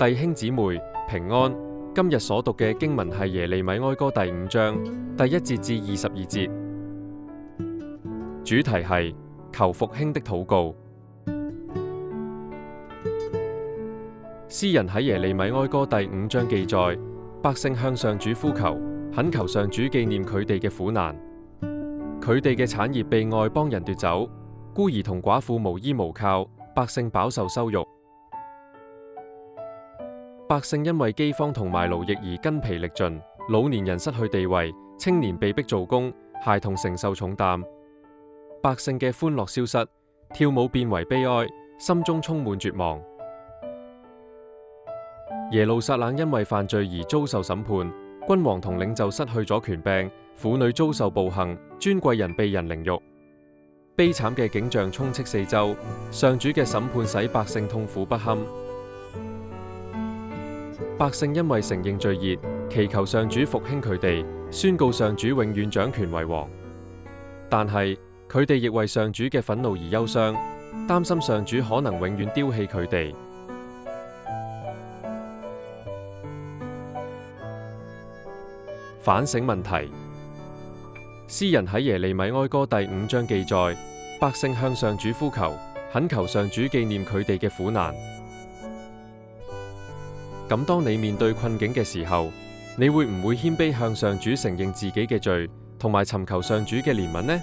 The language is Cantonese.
弟兄姊妹平安，今日所讀嘅經文係耶利米哀歌第5章第1節至22節，主題係求復興的禱告。詩人喺耶利米哀歌第5章記載，百姓向上主呼求，懇求上主紀念佢哋嘅苦難。佢哋嘅產業被外邦人奪走，孤兒同寡婦無依無靠，百姓飽受羞辱。百姓因為饑荒同埋勞役而筋疲力盡，老年人失去地位，青年被逼做工，孩童承受重擔。百姓嘅歡樂消失，跳舞變為悲哀，心中充滿絕望。耶路撒冷因為犯罪而遭受審判，君王同領袖失去咗權柄，婦女遭受暴行，尊貴人被人凌辱。悲慘嘅景象充斥四周，上主嘅審判使百姓痛苦不堪。百姓因為承認罪孽，祈求上主復興佢哋，宣告上主永遠掌權為王。但係佢哋亦為上主嘅憤怒而憂傷，擔心上主可能永遠丟棄佢哋。反省問題。詩人喺耶利米哀歌第5章記載，百姓向上主呼求，懇求上主紀念佢哋嘅苦難。咁當你面對困境嘅時候，你會唔會謙卑向上主承認自己嘅罪，同埋尋求上主嘅憐憫呢？